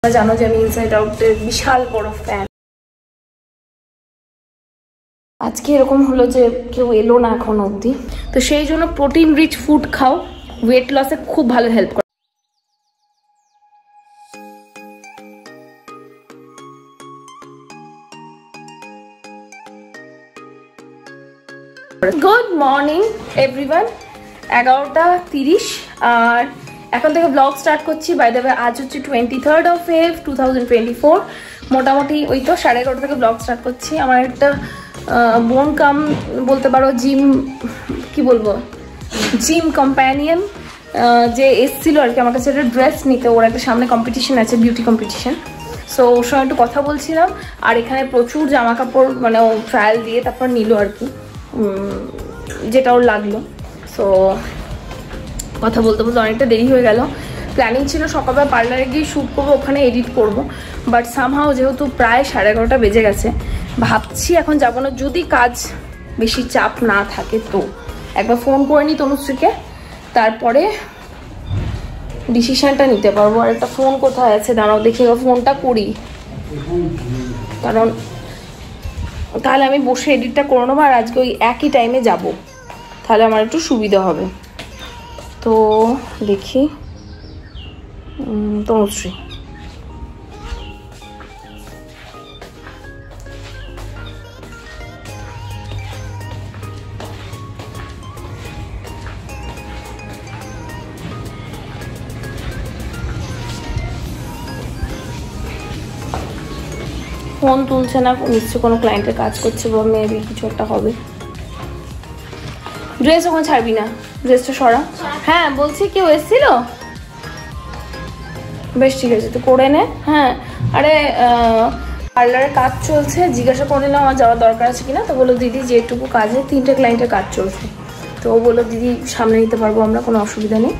তোমরা জানো যে আমি ইনসাইড আউটের বিশাল বড় ফ্যান। আজকে এরকম হলো যে কেউ এলো না এখন অবধি, তো সেই জন্য প্রোটিন রিচ ফুড খাও, ওয়েট লসে খুব ভালো হেল্প করে। গুড মর্নিং এভরিওয়ান, 11:30 আর এখন থেকে ব্লগ স্টার্ট করছি। বাই দ্য ওয়ে আজ হচ্ছে 23rd of Feb 2024। মোটামুটি ওই তো 11:30 থেকে ব্লগ স্টার্ট করছি। আমার একটা বোন কাম বলতে পারো জিম, কি বলবো, জিম কম্প্যানিয়ন যে এসছিল আর কি আমার কাছে একটা ড্রেস নিতে। ওর একটা সামনে কম্পিটিশন আছে, বিউটি কম্পিটিশন। সো ওর সঙ্গে একটু কথা বলছিলাম, আর এখানে প্রচুর জামা কাপড় মানে ও ট্রায়াল দিয়ে তারপর নিল আর কি, যেটা ওর লাগলো। সো কথা বলতে বলতে অনেকটা দেরি হয়ে গেল। প্ল্যানিং ছিল সকালবেলা পার্লারে গিয়ে শ্যুট করবো, ওখানে এডিট করব, বাট সামহাও যেহেতু প্রায় 11:30 বেজে গেছে, ভাবছি এখন যাবো না। যদি কাজ বেশি চাপ না থাকে তো একবার ফোন করে নিই তনুশ্রীকে, তারপরে ডিসিশনটা নিতে পারবো। আর একটা ফোন কোথায় আছে দাঁড়াও দেখি, ফোনটা করি, কারণ তাহলে আমি বসে এডিটটা করে নেবো আর আজকে ওই একই টাইমে যাব, তাহলে আমার একটু সুবিধা হবে। তো দেখি তনুশ্রী, ফোন তুলছে না, নিশ্চয়ই কোনো ক্লায়েন্টের কাজ করছে বা মেবি কিছু একটা হবে। ড্রেস ওখানে ছাড়বি না, ড্রেসটা সরা। হ্যাঁ বলছি কেউ এসেছিল, বেশ ঠিক আছে তো করে নে। হ্যাঁ আরে পার্লারের কাজ চলছে, জিজ্ঞাসা করে নিলাম আমার যাওয়ার দরকার আছে কিনা, তো বললো দিদি যেটুকু কাজে 3টে ক্লায়েন্টের কাজ চলছে, তো ও বললো দিদি সামনে নিতে পারবো আমরা, কোনো অসুবিধা নেই।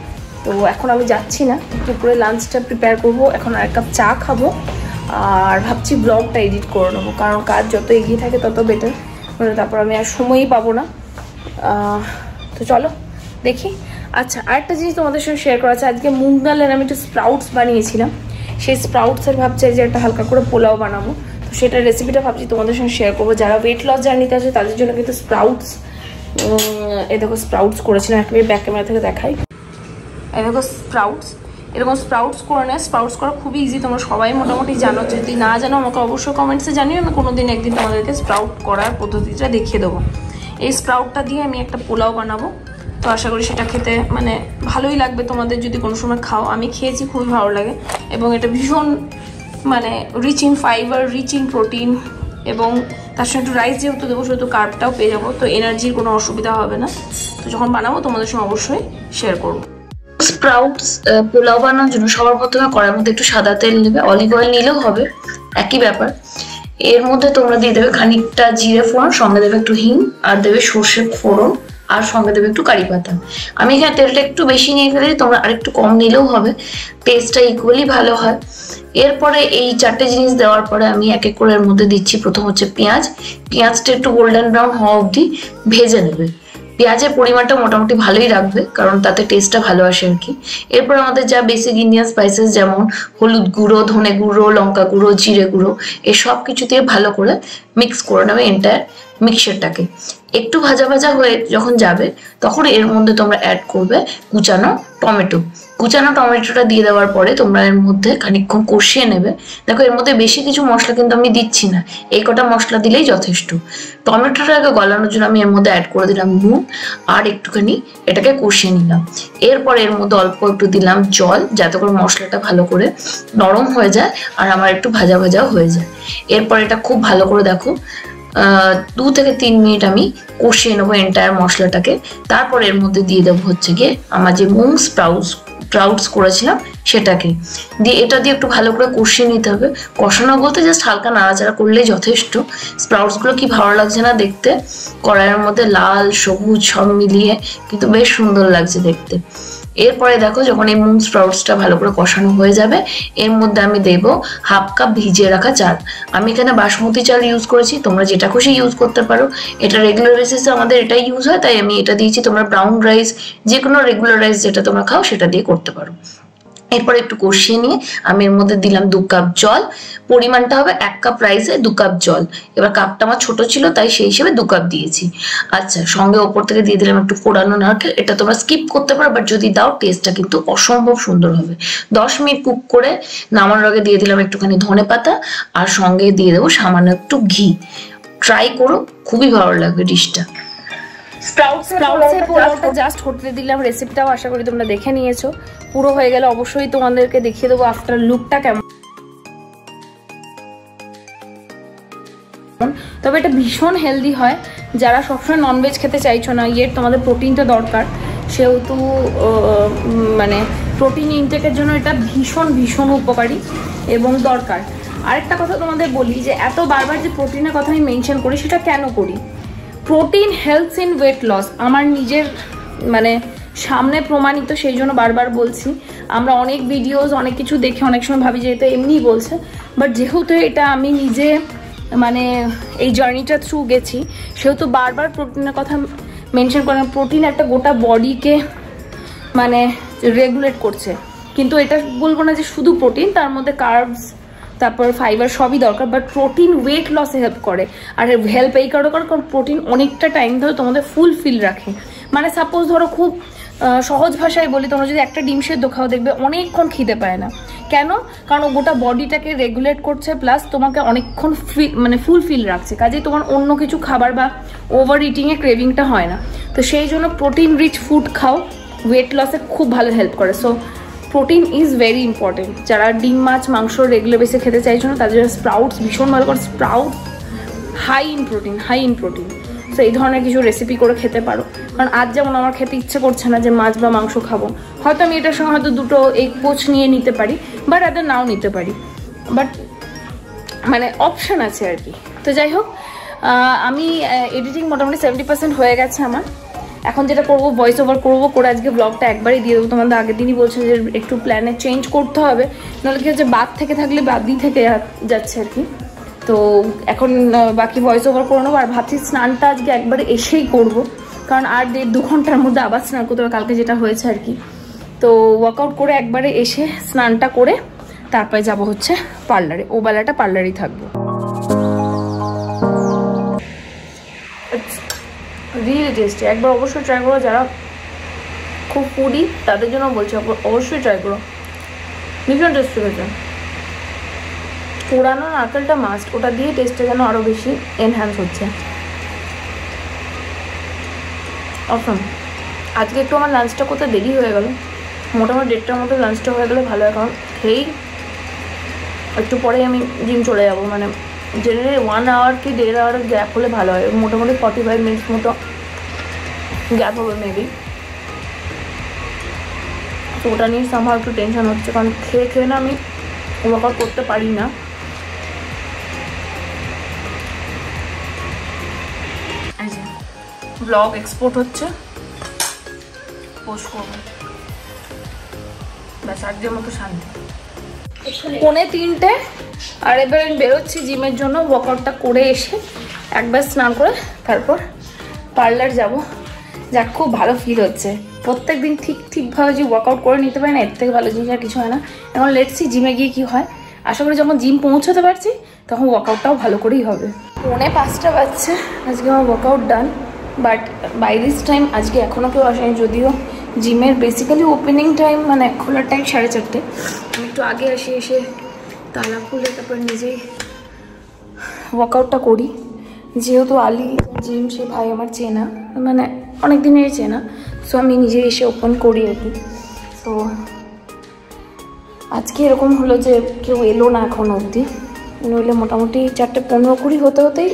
তো এখন আমি যাচ্ছি না, দুপুরে লাঞ্চটা প্রিপেয়ার করবো, এখন আর এক কাপ চা খাবো, আর ভাবছি ব্লগটা এডিট করে নেবো, কারণ কাজ যত এগিয়ে থাকে তত বেটার, তারপর আমি আর সময়ই পাবো না। তো চলো দেখি। আচ্ছা আরেকটা জিনিস তোমাদের সঙ্গে শেয়ার করা আছে, আজকে মুগ ডালের আমি একটু স্প্রাউটস বানিয়েছিলাম, সেই স্প্রাউটসের ভাবছি যে একটা হালকা করে পোলাও বানাবো, তো সেটার রেসিপিটা ভাবছি তোমাদের সঙ্গে শেয়ার করবো। যারা ওয়েট লস জার্নিতে আছে তাদের জন্য কিন্তু স্প্রাউটস, এই দেখো স্প্রাউটস করেছিলাম, একেবারে ব্যাক ক্যামেরা থেকে দেখাই। এই দেখো স্প্রাউটস, এরকম স্প্রাউটস করে নেয়। স্প্রাউটস করা খুবই ইজি, তোমরা সবাই মোটামুটি জানো, যদি না জানো আমাকে অবশ্যই কমেন্টসে জানিও, আমি কোনো দিন একদিন তোমাদেরকে স্প্রাউট করার পদ্ধতিটা দেখিয়ে দেবো। এই স্প্রাউটটা দিয়ে আমি একটা পোলাও বানাবো, তো আশা করি সেটা খেতে মানে ভালোই লাগবে তোমাদের, যদি কোনো সময় খাও। আমি খেয়েছি, খুবই ভালো লাগে, এবং এটা ভীষণ মানে rich in fibre, rich in protein, এবং তার সঙ্গে একটু রাইস যেহেতু দেবো সেহেতু কার্বটাও পেয়ে যাবো, তো এনার্জির কোনো অসুবিধা হবে না। তো যখন বানাবো তোমাদের সঙ্গে অবশ্যই শেয়ার করবো। স্প্রাউটস পোলাও বানানোর জন্য সবার প্রথমে কড়াইয়ের মধ্যে একটু সাদা তেল নেবে, অলিভ অয়েল নিলেও হবে, একই ব্যাপার। এর মধ্যে তোমরা দিয়ে দেবে খানিকটা জিরে ফোড়ন, সঙ্গে দেবে একটু হিং, আর দেবে সর্ষে ফোড়ন, আর সঙ্গে দেবে একটু কারি পাতা। আমি এখানে তেলটা একটু বেশি নিয়ে ফেলেছি, তোমরা আরেকটু কম নিলেও হবে, টেস্টটা ইকুয়ালি ভালো হয়। এরপরে এই 4টে জিনিস দেওয়ার পরে আমি এক এক করে এর মধ্যে দিচ্ছি। প্রথম হচ্ছে পেঁয়াজ, পেঁয়াজটা একটু গোল্ডেন ব্রাউন হওয়া অবধি ভেজে নেবে। পেঁয়াজের পরিমাণটা মোটামুটি ভালোই রাখবে, কারণ তাতে টেস্টটা ভালো আসে আর কি। এরপর আমাদের যা বেসিক ইন্ডিয়ান স্পাইসেস, যেমন হলুদ গুঁড়ো, ধনে গুঁড়ো, লঙ্কা গুঁড়ো, জিরে গুঁড়ো, এই সব কিছু দিয়ে ভালো করে মিক্স করে নেবে এন্টায়ার মিক্সচারটাকে। একটু ভাজা ভাজা হয়ে যখন যাবে তখন এর মধ্যে তোমরা অ্যাড করবে কুচানো টমেটো। কুচানো টমেটোটা দিয়ে দেওয়ার পরে তোমরা এর মধ্যে খানিকক্ষণ কষিয়ে নেবে। দেখো এর মধ্যে বেশি কিছু মশলা কিন্তু আমি দিচ্ছি না, এই কটা মশলা দিলেই যথেষ্ট। টমেটোটাকে গলানোর জন্য আমি এর মধ্যে অ্যাড করে দিলাম নুন, আর একটুখানি এটাকে কষিয়ে নিলাম। এরপর এর মধ্যে অল্প একটু দিলাম জল, যাতে করে মশলাটা ভালো করে নরম হয়ে যায় আর আমার একটু ভাজা ভাজাও হয়ে যায়। এরপর এটা খুব ভালো করে দেখো 2 থেকে 3 মিনিট আমি কষিয়ে নেবো এন্টায়ার মশলাটাকে। তারপর এর মধ্যে দিয়ে দেবো হচ্ছে গিয়ে আমার যে মুগ স্প্রাউটস করেছিলাম সেটাকে দিয়ে, এটা দিয়ে একটু ভালো করে কষিয়ে নিতে হবে। কষানো বলতে জাস্ট হালকা নাড়াচাড়া করলেই যথেষ্ট। স্প্রাউটসগুলো কি ভালো লাগছে না দেখতে, কড়াইয়ের মধ্যে লাল সবুজ সব মিলিয়ে কিন্তু বেশ সুন্দর লাগছে দেখতে। এরপরে দেখো যখন এই মুগ স্প্রাউটসটা ভালো করে কষানো হয়ে যাবে, এর মধ্যে আমি দেব হাফ কাপ ভিজিয়ে রাখা চাল। আমি এখানে বাসমতি চাল ইউজ করেছি, তোমরা যেটা খুশি ইউজ করতে পারো, এটা রেগুলার বেসিসে আমাদের এটাই ইউজ হয়, তাই আমি এটা দিয়েছি। তোমরা ব্রাউন রাইস, যে কোনো রেগুলার রাইস যেটা তোমরা খাও সেটা দিয়ে করতে পারো। এরপর একটু কষিয়ে নিয়ে আমি এর মধ্যে দিলাম 2 কাপ জল, পরিমাণটা হবে 1 কাপ রাইসে 2 কাপ জল। এবার কাপটা আমার ছোট ছিল তাই সেই হিসেবে 2 কাপ দিয়েছি। আচ্ছা, সঙ্গে ওপর থেকে দিয়ে দিলাম একটু কোরানো নারকেল। এটা তোমরা স্কিপ করতে পারো, বাট যদি দাও টেস্টটা কিন্তু অসম্ভব সুন্দর হবে। 10 মিনিট কুক করে নামানোর আগে দিয়ে দিলাম একটুখানি ধনেপাতা, আর সঙ্গে দিয়ে দেবো সামান্য একটু ঘি। ট্রাই করো, খুবই ভালো লাগবে ডিশটা। স্প্রাউটসের পোলাওটা জাস্ট হতে দিলাম, রেসিপিটাও আশা করি তোমরা দেখে নিয়েছো। পুরো হয়ে গেলে অবশ্যই তোমাদেরকে দেখিয়ে দেবো আফটার লুকটা কেমন। তবে এটা ভীষণ হেলদি হয়, যারা সবসময় ননভেজ খেতে চাইছো না, ইয়ের তোমাদের প্রোটিনটা দরকার, সেহেতু মানে প্রোটিন ইনটেকের জন্য এটা ভীষণ ভীষণ উপকারী এবং দরকার। আরেকটা কথা তোমাদের বলি যে এত বারবার যে প্রোটিনের কথা আমি মেনশন করি, সেটা কেন করি? Protein helps in weight loss, আমার নিজের মানে সামনে প্রমাণিত, সেই জন্য বারবার বলছি। আমরা অনেক ভিডিওস অনেক কিছু দেখে অনেক সময় ভাবি যে এটা এমনিই বলছে, বাট যেহেতু এটা আমি নিজে মানে এই জার্নিটা থ্রু গেছি, সেহেতু বারবার প্রোটিনের কথা মেনশন করেন। প্রোটিন একটা গোটা বডিকে মানে রেগুলেট করছে, কিন্তু এটা বলবো না যে শুধু প্রোটিন, তার মধ্যে কার্বস তারপর ফাইবার সবই দরকার, বাট প্রোটিন ওয়েট লসে হেল্প করে। আর হেল্প এই কারণে করে কারণ প্রোটিন অনেকটা টাইম ধরে তোমাদের ফুলফিল রাখে। মানে সাপোজ ধরো খুব সহজ ভাষায় বলি, তোমরা যদি একটা ডিম সেদ্ধ খাও দেখবে অনেকক্ষণ খিদে পায় না। কেন? কারণ গোটা বডিটাকে রেগুলেট করছে, প্লাস তোমাকে অনেকক্ষণ মানে ফুলফিল রাখছে, কাজেই তোমার অন্য কিছু খাবার বা ওভার ইটিংয়ে ক্রেভিংটা হয় না। তো সেই জন্য প্রোটিন রিচ ফুড খাও, ওয়েট লসে খুব ভালো হেল্প করে। So protein is very important. যারা ডিম মাছ মাংস রেগুলার বেসে খেতে চাইছো না, তাদের জন্য স্প্রাউটস ভীষণ ভালো করে। Sprout high in protein. So এই ধরনের কিছু রেসিপি করে খেতে পারো। কারণ আজ যেমন আমার খেতে ইচ্ছে করছে না যে মাছ বা মাংস খাবো, হয়তো আমি এটার সঙ্গে হয়তো 2 এগ পোচ নিয়ে নিতে পারি, বাট এদের নাও নিতে পারি, বাট মানে অপশান আছে আর কি। তো যাই হোক, আমি এডিটিং মোটামুটি 70% হয়ে গেছে আমার। এখন যেটা করবো, ভয়েস ওভার করবো, করে আজকে ব্লগটা একবারই দিয়ে দেবো। তোমাদের আগের দিনই বলছেন যে একটু প্ল্যানে চেঞ্জ করতে হবে, নাহলে কি হচ্ছে বাদ থেকে থাকলে বাদই থেকে যাচ্ছে আর কি। তো এখন বাকি ভয়েস ওভার করে নেবো। আর ভাবছি স্নানটা আজকে একবারে এসেই করব, কারণ আর 1.5-2 ঘন্টার মধ্যে আবার স্নান করতে হবে, কালকে যেটা হয়েছে আর কি। তো ওয়ার্কআউট করে একবারে এসে স্নানটা করে তারপরে যাব হচ্ছে পার্লারে। ও বেলাটা পার্লারেই থাকবো। রিয়েলি টেস্টি, একবার অবশ্যই ট্রাই করো। যারা খুব ফুডি তাদের জন্য বলছি, অবশ্যই ট্রাই করো, ভীষণ টেস্টি হয়েছে। পোড়ানো নারকেলটা মাস্ট, ওটা দিয়ে টেস্টটা যেন আরও বেশি এনহ্যান্স হচ্ছে। অসম। আজকে একটু আমার লাঞ্চটা করতে দেরি হয়ে গেল, মোটামুটি 1:30টার মতো লাঞ্চটা হয়ে গেলে ভালো হয়, কারণ খেয়েই একটু পরেই আমি জিম চলে যাবো। মানে জেনারেলি 1 আওয়ার কি 1.5 আওয়ারের গ্যাপ হলে ভালো হয়, মোটামুটি 45 মিনিটস মতো গ্যাপ হবে মেবি। তো ওটা নিয়ে আমার একটু টেনশন হচ্ছে, কারণ খেয়ে না আমি ওয়ার্কআউট করতে পারি না। ব্লগ এক্সপোর্ট হচ্ছে, পোস্ট করবো, ব্যাস আজকের মতো শান্তি। 2:45 আর এবার আমি বেরোচ্ছি জিমের জন্য। ওয়ার্কআউটটা করে এসে একবার স্নান করে তারপর পার্লার যাব। যাক, খুব ভালো ফিল হচ্ছে। প্রত্যেক দিন ঠিকভাবে যে ওয়ার্কআউট করে নিতে পারি না, এর থেকে ভালো জিনিস আর কিছু হয় না। এখন লেটসি জিমে গিয়ে কি হয়। আশা করি যখন জিম পৌঁছতে পারছি তখন ওয়ার্কআউটটাও ভালো করেই হবে। 4:45 বাজছে, আজকে আমার workout done, but by this time আজকে এখনও কেউ আসেনি। যদিও জিমের বেসিক্যালি ওপেনিং টাইম মানে খোলার টাইম 4:30, আমি একটু আগে এসে তালা খুলে তারপর নিজেই ওয়ার্কআউটটা করি। যেহেতু আলি জিম সে ভাই আমার চেনা, মানে অনেক দিনের চেনা, সো আমি নিজে এসে ওপেন করি আর কি। সো আজকে এরকম হলো যে কেউ এলো না এখন অবধি, নইলে মোটামুটি 4:15-20 হতেই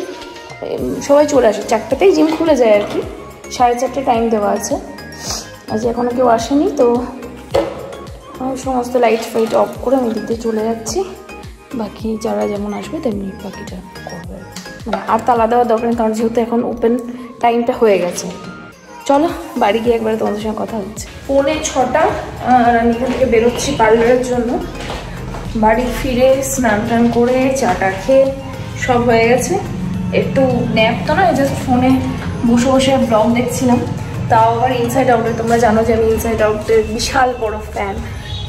সবাই চলে আসে। 4টাতেই জিম খুলে যায় আর কি, 4:30 টাইম দেওয়া আছে। আজ এখনও কেউ আসেনি, তো সমস্ত লাইট ফাইট অফ করে আমি দিতে চলে যাচ্ছি। বাকি যারা যেমন আসবে তেমনি বাকিটা করবে, মানে আর তালা দেওয়ার দরকার নেই, কারণ যেহেতু এখন ওপেন টাইমটা হয়ে গেছে। চলো বাড়ি গিয়ে একবারে তোমাদের সঙ্গে কথা হচ্ছে। 5:45 আর আমি এখান থেকে বেরোচ্ছি পার্লারের জন্য। বাড়ি ফিরে স্নান টান করে চাটা খেয়ে সব হয়ে গেছে। একটু ন্যাপ তো নয়, জাস্ট ফোনে বসে বসে ব্লগ দেখছিলাম, তাও আবার ইনসাইড আউটের। তোমরা জানো যে আমি ইনসাইড আউটের বিশাল বড় ফ্যান,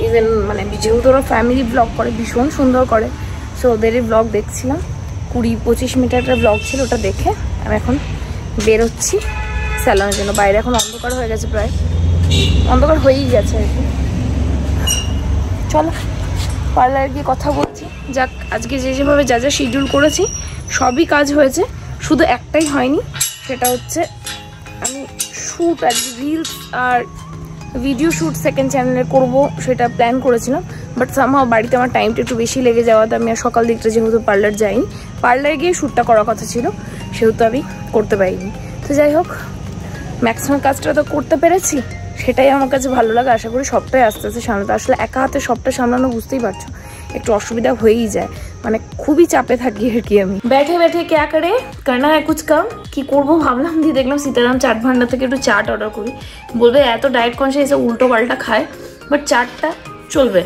ইভেন মানে যেহেতু ওরা ফ্যামিলি ব্লগ করে, ভীষণ সুন্দর করে, সো ওদেরই ব্লগ দেখছিলাম। 20-25 মিনিটের ব্লগ ছিল, ওটা দেখে আমি এখন বেরোচ্ছি স্যালনের জন্য। বাইরে এখন অন্ধকার হয়ে গেছে, প্রায় অন্ধকার হয়েই গেছে আর কি। চলো পার্লারে গিয়ে কথা বলছি। যাক, আজকে যেভাবে যা যা শিডিউল করেছি সবই কাজ হয়েছে, শুধু একটাই হয়নি, সেটা হচ্ছে আমি শ্যুট আর রিলস আর ভিডিও শ্যুট সেকেন্ড চ্যানেলে করব, সেটা প্ল্যান করেছিলাম। বাট সামহাও বাড়িতে আমার টাইমটা একটু বেশি লেগে যাওয়াতে আমি আর সকাল দিকটা যেহেতু পার্লার যাইনি, পার্লারে গিয়ে শ্যুটটা করার কথা ছিল, সেহেতু আমি করতে পারিনি। তো যাই হোক, ম্যাক্সিমাম কাজটা তো করতে পেরেছি, সেটাই আমার কাছে ভালো লাগে। আশা করি সবটাই আস্তে আস্তে সামলাতে, আসলে একা হাতে সবটা সামলানো বুঝতেই পারছো একটু অসুবিধা হয়েই যায়, মানে খুবই চাপে থাকি আর কি। আমি बैठे बैठे क्या करे, करना है कुछ काम, কি করবো ভাবলাম, দিয়ে দেখলাম সীতারাম চাট ভান্ডার থেকে একটু চাট অর্ডার করি। বলবে এত ডায়েট কনসিয়াস উল্টো পাল্টা খায়, বাট চাটটা চলবে,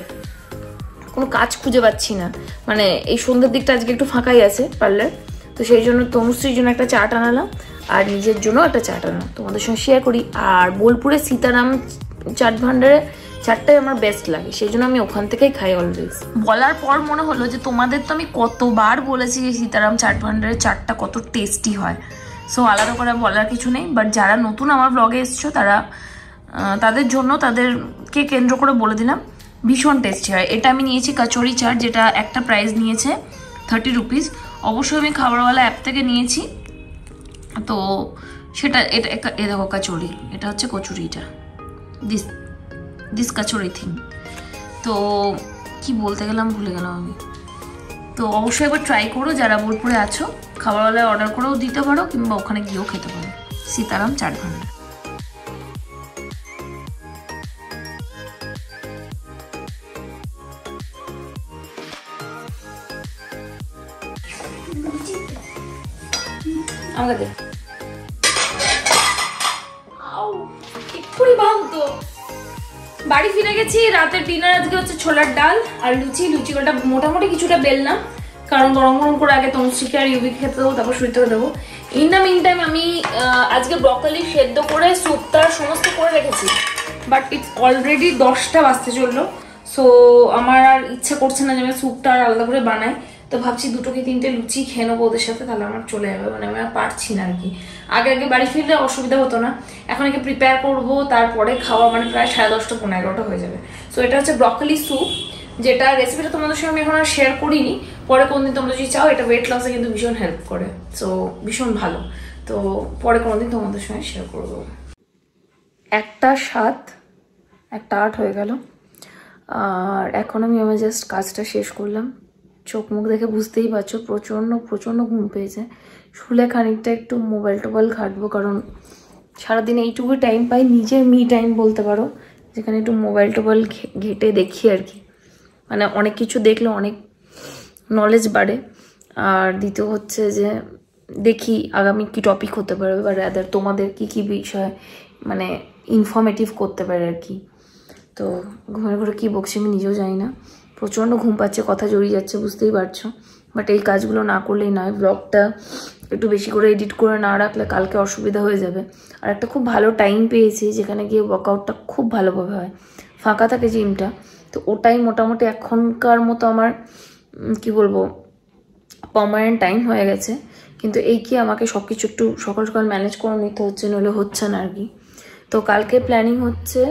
কোনো কাজ খুঁজে পাচ্ছি না। মানে এই সন্ধ্যের দিকটা আজকে একটু ফাঁকাই আছে পার্লার, তো সেই জন্য তনুশ্রীর জন্য একটা চাট আনালাম আর নিজের জন্য একটা চাট আনলাম, তোমাদের সঙ্গে শেয়ার করি। আর বোলপুরে সীতারাম চাট ভান্ডারে চাটটাই আমার বেস্ট লাগে, সেই জন্য আমি ওখান থেকেই খাই অলওয়েজ। বলার পর মনে হলো যে তোমাদের তো আমি কতবার বলেছি যে সীতারাম চাট ভান্ডারের চাটটা কত টেস্টি হয়, সো আলাদা করে বলার কিছু নেই। বাট যারা নতুন আমার ব্লগে এসছো তারা তাদের জন্য, তাদেরকে কেন্দ্র করে বলে দিলাম, ভীষণ টেস্টি হয়। এটা আমি নিয়েছি কচুরি চাট, যেটা একটা প্রাইস নিয়েছে 30 রুপিস। অবশ্যই আমি খাবারওয়ালা অ্যাপ থেকে নিয়েছি, তো সেটা এটা এ দেখো কচুরি, এটা হচ্ছে কচুরিটা, দিস কচুরি থিং। তো কি বলতে গেলাম ভুলে গেলাম আমি। তো অবশ্যই একবার ট্রাই করো, যারা বোলপুরে আছো, খাবারওয়ালায় অর্ডার করেও দিতে পারো কিংবা ওখানে গিয়েও খেতে পারো, সীতারাম চাট ভান্ডার। আমাকে এক্ষুনি ভাঙতো। বাড়ি ফিরে গেছি, রাতের ডিনার আজকে হচ্ছে ছোলার ডাল আর লুচি। লুচিটা মোটামুটি কিছুটা বেললাম, কারণ গরম গরম করে আগে তনুশ্রীকে আর ইউবি খেতে দেবো, তারপর শুইতে দেবো। ইন দ্য মিন টাইম আমি আজকে ব্রকলি সেদ্ধ করে স্যুপটা সমস্ত করে রেখেছি, বাট ইটস অলরেডি 10টা বাজতে চললো। সো আমার আর ইচ্ছা করছে না যে আমি স্যুপটা আর আলাদা করে বানাই, তো ভাবছি 2 কি 3টে লুচি খেয়ে নেবো ওদের সাথে, তাহলে আমার চলে যাবে। মানে আমি আর পারছি না আর কি। আগে বাড়ি ফিরলে অসুবিধা হতো না, এখন একে প্রিপেয়ার করবো, তারপরে খাওয়া, মানে প্রায় 10:30 11টা হয়ে যাবে। সো এটা হচ্ছে ব্রকলি স্যুপ, যেটা রেসিপিটা তোমাদের সঙ্গে আমি এখন আর শেয়ার করিনি, পরে কোনদিন তোমরা যদি চাও। এটা ওয়েট লসে কিন্তু ভীষণ হেল্প করে, সো ভীষণ ভালো। তো পরে কোনোদিন তোমাদের সঙ্গে শেয়ার করবো। 1:07 হয়ে গেল, আর এখন আমি আমার জাস্ট কাজটা শেষ করলাম। চোখ মুখ দেখে বুঝতেই পারছো প্রচণ্ড ঘুম পেয়েছে। শুলে খানিকটা একটু মোবাইল টোবাইল ঘাঁটবো, কারণ সারাদিন এইটুকু টাইম পাই, নিজের মি টাইম বলতে পারো, যেখানে একটু মোবাইল টোবাইল ঘেটে দেখি আর কি। মানে অনেক কিছু দেখলে অনেক নলেজ বাড়ে, আর দ্বিতীয় হচ্ছে যে দেখি আগামী কি টপিক হতে পারে, বা রাদার তোমাদের কি বিষয় মানে ইনফরমেটিভ করতে পারে আর কি। তো ঘুমের ঘরে কী বকছি আমি নিজেও জানি না, প্রচণ্ড ঘুম পাচ্ছে, কথা জড়িয়ে যাচ্ছে, বুঝতেই পারছো। বাট এই কাজগুলো না করলেই নয়, ব্লগটা একটু বেশি করে এডিট করে না রাখলে কালকে অসুবিধা হয়ে যাবে। আর একটা খুব ভালো টাইম পেয়েছি যেখানে গিয়ে ওয়ার্কআউটটা খুব ভালোভাবে হয়, ফাঁকা থাকে জিমটা, তো ওটাই মোটামুটি এখনকার মতো আমার কি বলবো পার্মানেন্ট টাইম হয়ে গেছে। কিন্তু এই কি আমাকে সব কিছু একটু সকাল সকাল ম্যানেজ করে নিতে হচ্ছে, নইলে হচ্ছে না আর কি। তো কালকে প্ল্যানিং হচ্ছে,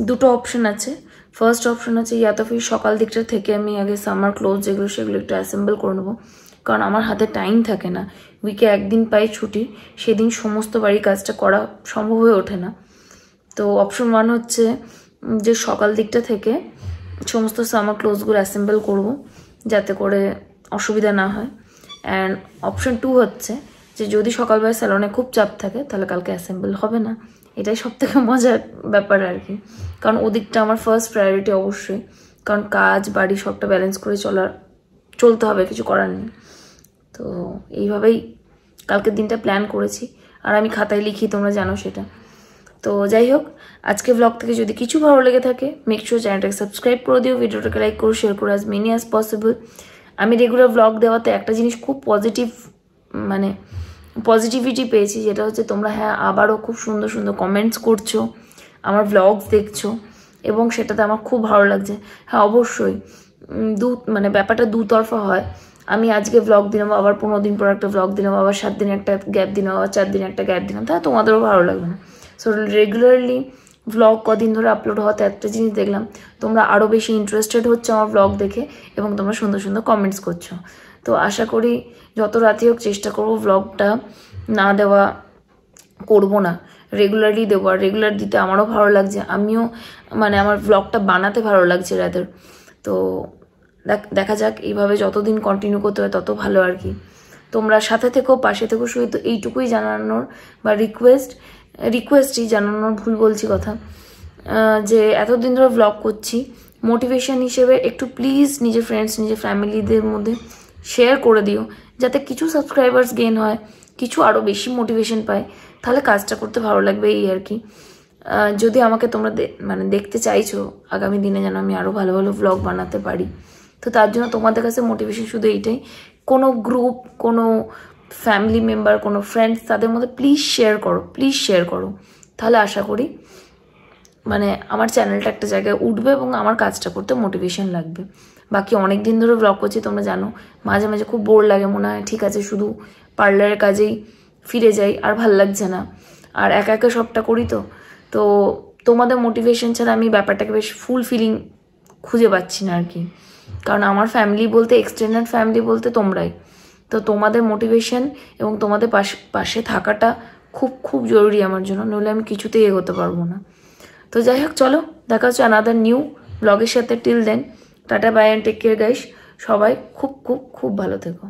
2টো অপশন আছে। ফার্স্ট অপশন আছে ইয়া তো ফির সকাল দিকটা থেকে আমি আগে সামার ক্লোথ যেগুলো সেগুলো একটু অ্যাসেম্বল করে নেবো, কারণ আমার হাতে টাইম থাকে না। উইকে একদিন পাই ছুটি, সেদিন সমস্ত বাড়ির কাজটা করা সম্ভব হয়ে ওঠে না। তো অপশন 1 হচ্ছে যে সকাল দিকটা থেকে সমস্ত সামার ক্লোথসগুলো অ্যাসেম্বল করব, যাতে করে অসুবিধা না হয়। অ্যান্ড অপশন 2 হচ্ছে যে যদি সকালবেলা স্যালনে খুব চাপ থাকে তাহলে কালকে অ্যাসেম্বল হবে না। এটাই সব থেকে মজার ব্যাপার আর কি, কারণ ওদিকটা আমার ফার্স্ট প্রায়োরিটি অবশ্যই, কারণ কাজ বাড়ি সবটা ব্যালেন্স করে চলতে হবে, কিছু করার নেই। তো এইভাবেই কালকের দিনটা প্ল্যান করেছি, আর আমি খাতায় লিখি, তোমরা জানো সেটা। তো যাই হোক, আজকে ব্লগ থেকে যদি কিছু ভালো লেগে থাকে মেক শিওর চ্যানেলটাকে সাবস্ক্রাইব করে দিও, ভিডিওটাকে লাইক করো, শেয়ার করো অ্যাজ মেনি অ্যাজ পসিবল। আমি রেগুলার ব্লগ দেওয়াতে একটা জিনিস খুব পজিটিভিটি পেয়েছি, যেটা হচ্ছে তোমরা আবারও খুব সুন্দর সুন্দর কমেন্টস করছো, আমার ব্লগস দেখছো, এবং সেটাতে আমার খুব ভালো লাগছে। হ্যাঁ অবশ্যই মানে ব্যাপারটা দুতরফা হয়। আমি আজকে ব্লগ দিলাম, আবার 15 দিন পর একটা ব্লগ দিলাম, আবার 7 দিন একটা গ্যাপ দিলাম, আবার 4 দিন একটা গ্যাপ দিলাম, তাহলে তোমাদেরও ভালো লাগবে না। সো রেগুলারলি ব্লগ কদিন ধরে আপলোড হওয়াতে একটা জিনিস দেখলাম, তোমরা আরও বেশি ইন্টারেস্টেড হচ্ছে আমার ব্লগ দেখে এবং তোমরা সুন্দর সুন্দর কমেন্টস করছো। তো আশা করি যত রাতে হোক চেষ্টা করবো ব্লগটা না দেওয়া করবো না, রেগুলারলি দেবো। আর রেগুলার দিতে আমারও ভালো লাগছে, আমিও মানে আমার ব্লগটা বানাতে ভালো লাগছে রাদার। তো দেখা যাক এইভাবে যতদিন কন্টিনিউ করতে হয় তত ভালো আর কি। তোমরা সাথে থেকো, পাশে থেকো, শুধু তো এইটুকুই জানানোর বা রিকোয়েস্টই জানানোর, ভুল বলছি কথা, যে এতদিন ধরে ব্লগ করছি মোটিভেশন হিসেবে একটু প্লিজ নিজের ফ্রেন্ডস নিজের ফ্যামিলিদের মধ্যে শেয়ার করে দিও, যাতে কিছু সাবস্ক্রাইবার্স গেইন হয়, কিছু আরও বেশি মোটিভেশন পায়, তাহলে কাজটা করতে ভালো লাগবে এই আর কি। যদি আমাকে তোমরা মানে দেখতে চাইছো আগামী দিনে যেন আমি আরও ভালো ভালো ব্লগ বানাতে পারি, তো তার জন্য তোমাদের কাছে মোটিভেশন শুধু এইটাই, কোনো গ্রুপ, কোনো ফ্যামিলি মেম্বার, কোনো ফ্রেন্ডস, তাদের মধ্যে প্লিজ শেয়ার করো, তাহলে আশা করি মানে আমার চ্যানেলটা একটা জায়গায় উঠবে এবং আমার কাজটা করতে মোটিভেশন লাগবে। বাকি অনেক দিন ধরে ব্লগ করছি তোমরা জানো, মাঝে মাঝে খুব বোর লাগে, মনে হয় ঠিক আছে শুধু পার্লারের কাজেই ফিরে যাই, আর ভাল লাগছে না, আর একা একা সবটা করি। তো তোমাদের মোটিভেশন ছাড়া আমি ব্যাপারটাকে বেশ ফুলফিলিং খুঁজে পাচ্ছি না আর কি, কারণ আমার ফ্যামিলি বলতে, এক্সটেন্ডেড ফ্যামিলি বলতে তোমরাই। তো তোমাদের মোটিভেশন এবং তোমাদের পাশে থাকাটা খুব খুব জরুরি আমার জন্য, নইলে আমি কিছুতেই এগোতে পারবো না। তো যাই হোক, চলো দেখা হচ্ছে আনাদার নিউ ব্লগের সাথে। Till then tata bye and take care guys. সবাই খুব খুব খুব ভালো থেকো।